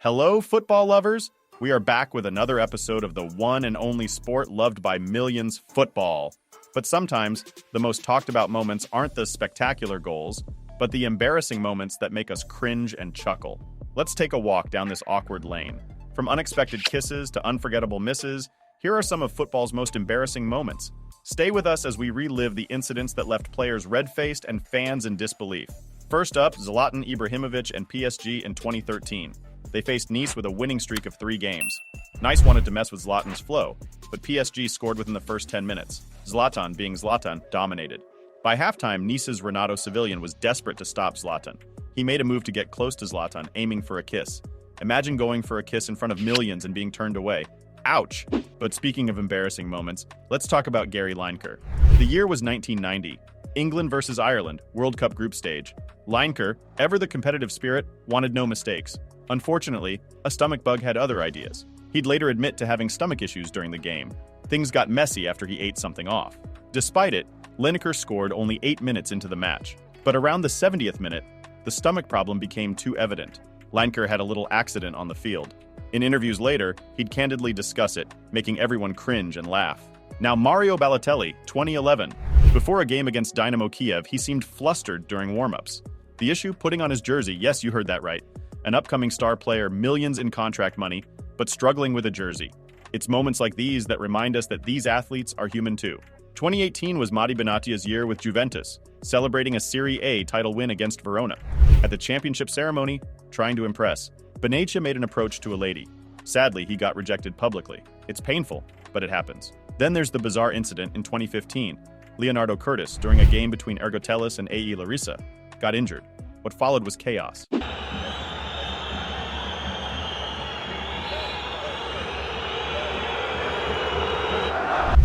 Hello, football lovers! We are back with another episode of the one and only sport loved by millions, football. But sometimes, the most talked about moments aren't the spectacular goals, but the embarrassing moments that make us cringe and chuckle. Let's take a walk down this awkward lane. From unexpected kisses to unforgettable misses, here are some of football's most embarrassing moments. Stay with us as we relive the incidents that left players red-faced and fans in disbelief. First up, Zlatan Ibrahimovic and PSG in 2013. They faced Nice with a winning streak of 3 games. Nice wanted to mess with Zlatan's flow, but PSG scored within the first 10 minutes. Zlatan, being Zlatan, dominated. By halftime, Nice's Renato Sevillian was desperate to stop Zlatan. He made a move to get close to Zlatan, aiming for a kiss. Imagine going for a kiss in front of millions and being turned away. Ouch! But speaking of embarrassing moments, let's talk about Gary Lineker. The year was 1990. England versus Ireland, World Cup group stage. Lineker, ever the competitive spirit, wanted no mistakes. Unfortunately, a stomach bug had other ideas. He'd later admit to having stomach issues during the game. Things got messy after he ate something off. Despite it, Lineker scored only 8 minutes into the match. But around the 70th minute, the stomach problem became too evident. Lineker had a little accident on the field. In interviews later, he'd candidly discuss it, making everyone cringe and laugh. Now Mario Balotelli, 2011. Before a game against Dynamo Kiev, he seemed flustered during warm-ups. The issue? Putting on his jersey. Yes, you heard that right. An upcoming star player, millions in contract money, but struggling with a jersey. It's moments like these that remind us that these athletes are human too. 2018 was Madi Benatia's year with Juventus, celebrating a Serie A title win against Verona. At the championship ceremony, trying to impress, Benatia made an approach to a lady. Sadly, he got rejected publicly. It's painful, but it happens. Then there's the bizarre incident in 2015. Leonardo Curtis, during a game between Ergotelis and AE Larissa, got injured. What followed was chaos.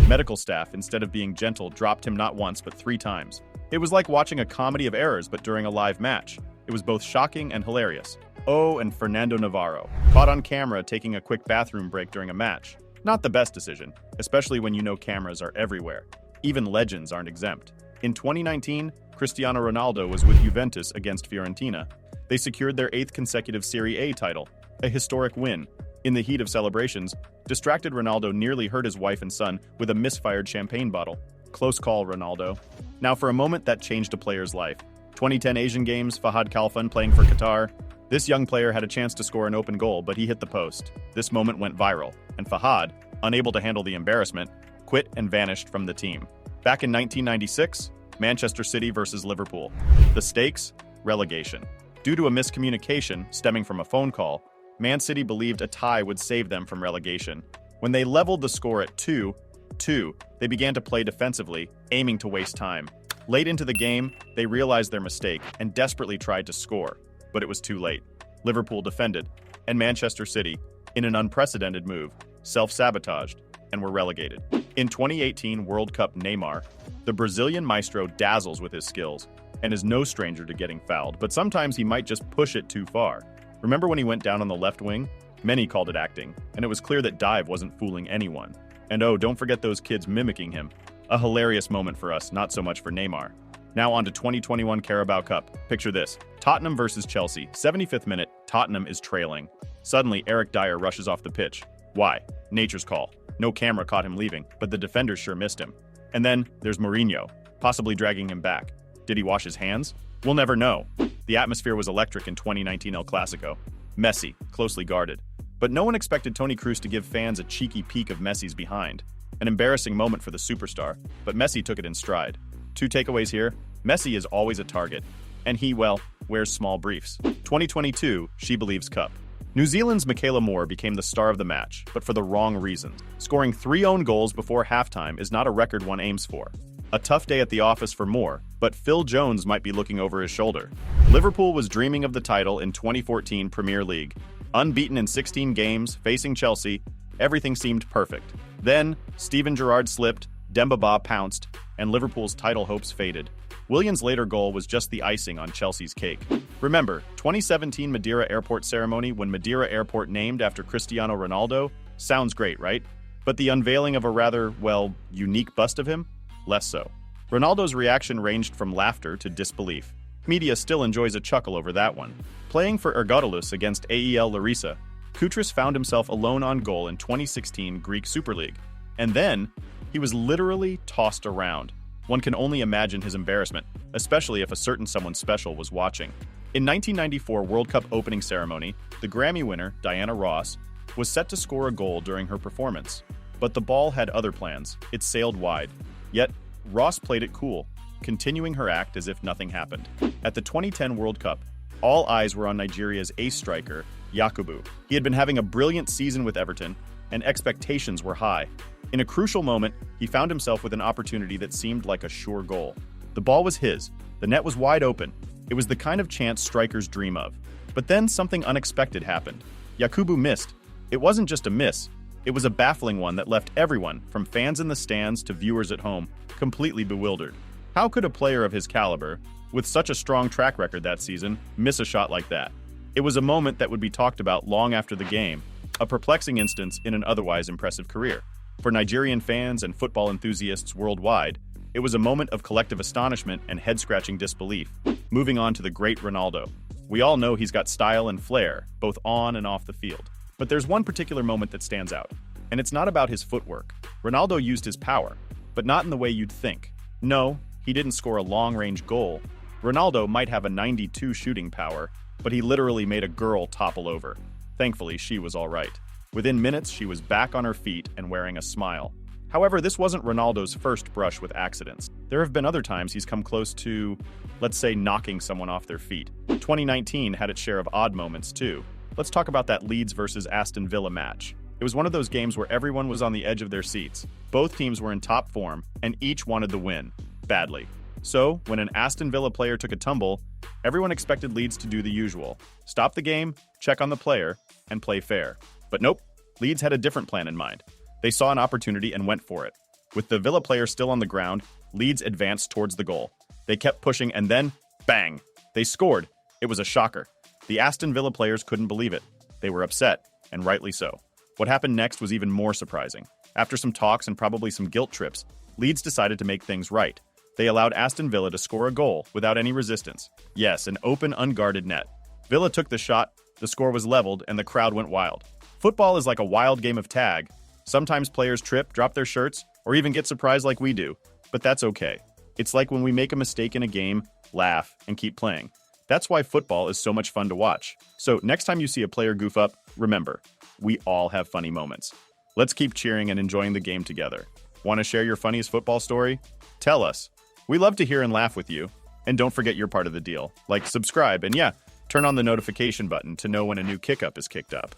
Medical staff, instead of being gentle, dropped him not once but 3 times. It was like watching a comedy of errors but during a live match. It was both shocking and hilarious. Oh, and Fernando Navarro, caught on camera taking a quick bathroom break during a match. Not the best decision, especially when you know cameras are everywhere. Even legends aren't exempt. In 2019, Cristiano Ronaldo was with Juventus against Fiorentina. They secured their 8th consecutive Serie A title, a historic win. In the heat of celebrations, distracted Ronaldo nearly hurt his wife and son with a misfired champagne bottle. Close call, Ronaldo. Now for a moment that changed a player's life. 2010 Asian Games, Fahad Khalfan playing for Qatar. This young player had a chance to score an open goal, but he hit the post. This moment went viral, and Fahad, unable to handle the embarrassment, quit and vanished from the team. Back in 1996, Manchester City versus Liverpool. The stakes? Relegation. Due to a miscommunication stemming from a phone call, Man City believed a tie would save them from relegation. When they leveled the score at 2-2, they began to play defensively, aiming to waste time. Late into the game, they realized their mistake and desperately tried to score, but it was too late. Liverpool defended, and Manchester City, in an unprecedented move, self-sabotaged and were relegated. In 2018 World Cup, Neymar, the Brazilian maestro, dazzles with his skills and is no stranger to getting fouled, but sometimes he might just push it too far. Remember when he went down on the left wing? Many called it acting, and it was clear that dive wasn't fooling anyone. And oh, don't forget those kids mimicking him. A hilarious moment for us, not so much for Neymar. Now on to 2021 Carabao Cup. Picture this. Tottenham versus Chelsea. 75th minute, Tottenham is trailing. Suddenly, Eric Dyer rushes off the pitch. Why? Nature's call. No camera caught him leaving, but the defenders sure missed him. And then, there's Mourinho, possibly dragging him back. Did he wash his hands? We'll never know. The atmosphere was electric in 2019 El Clasico. Messy, closely guarded. But no one expected Toni Kroos to give fans a cheeky peek of Messi's behind. An embarrassing moment for the superstar, but Messi took it in stride. 2 takeaways here. Messi is always a target, and he, well, wears small briefs. 2022 She Believes Cup. New Zealand's Michaela Moore became the star of the match, but for the wrong reasons. Scoring 3 own goals before halftime is not a record one aims for. A tough day at the office for Moore, but Phil Jones might be looking over his shoulder. Liverpool was dreaming of the title in 2014 Premier League. Unbeaten in 16 games, facing Chelsea, everything seemed perfect. Then, Steven Gerrard slipped, Demba Ba pounced, and Liverpool's title hopes faded. Willian's later goal was just the icing on Chelsea's cake. Remember, 2017 Madeira Airport ceremony when Madeira Airport named after Cristiano Ronaldo? Sounds great, right? But the unveiling of a rather, well, unique bust of him? Less so. Ronaldo's reaction ranged from laughter to disbelief. Media still enjoys a chuckle over that one. Playing for Ergodoulus against AEL Larissa, Koutras found himself alone on goal in 2016 Greek Super League. And then, he was literally tossed around. One can only imagine his embarrassment, especially if a certain someone special was watching. In 1994 World Cup opening ceremony, the Grammy winner, Diana Ross, was set to score a goal during her performance. But the ball had other plans. It sailed wide. Yet, Ross played it cool, continuing her act as if nothing happened. At the 2010 World Cup, all eyes were on Nigeria's ace striker, Yakubu. He had been having a brilliant season with Everton, and expectations were high. In a crucial moment, he found himself with an opportunity that seemed like a sure goal. The ball was his. The net was wide open. It was the kind of chance strikers dream of. But then something unexpected happened. Yakubu missed. It wasn't just a miss. It was a baffling one that left everyone, from fans in the stands to viewers at home, completely bewildered. How could a player of his caliber, with such a strong track record that season, miss a shot like that? It was a moment that would be talked about long after the game, a perplexing instance in an otherwise impressive career. For Nigerian fans and football enthusiasts worldwide, it was a moment of collective astonishment and head-scratching disbelief. Moving on to the great Ronaldo. We all know he's got style and flair, both on and off the field. But there's one particular moment that stands out, and it's not about his footwork. Ronaldo used his power, but not in the way you'd think. No, he didn't score a long-range goal. Ronaldo might have a 92 shooting power, but he literally made a girl topple over. Thankfully, she was all right. Within minutes, she was back on her feet and wearing a smile. However, this wasn't Ronaldo's first brush with accidents. There have been other times he's come close to, let's say, knocking someone off their feet. 2019 had its share of odd moments, too. Let's talk about that Leeds versus Aston Villa match. It was one of those games where everyone was on the edge of their seats. Both teams were in top form, and each wanted the win, badly. So, when an Aston Villa player took a tumble, everyone expected Leeds to do the usual. Stop the game, check on the player, and play fair. But nope, Leeds had a different plan in mind. They saw an opportunity and went for it. With the Villa player still on the ground, Leeds advanced towards the goal. They kept pushing and then, bang! They scored. It was a shocker. The Aston Villa players couldn't believe it. They were upset, and rightly so. What happened next was even more surprising. After some talks and probably some guilt trips, Leeds decided to make things right. They allowed Aston Villa to score a goal without any resistance. Yes, an open, unguarded net. Villa took the shot, the score was leveled, and the crowd went wild. Football is like a wild game of tag. Sometimes players trip, drop their shirts, or even get surprised like we do. But that's okay. It's like when we make a mistake in a game, laugh, and keep playing. That's why football is so much fun to watch. So next time you see a player goof up, remember, we all have funny moments. Let's keep cheering and enjoying the game together. Want to share your funniest football story? Tell us. We love to hear and laugh with you. And don't forget your part of the deal. Like, subscribe, and yeah, turn on the notification button to know when a new kick-up is kicked up.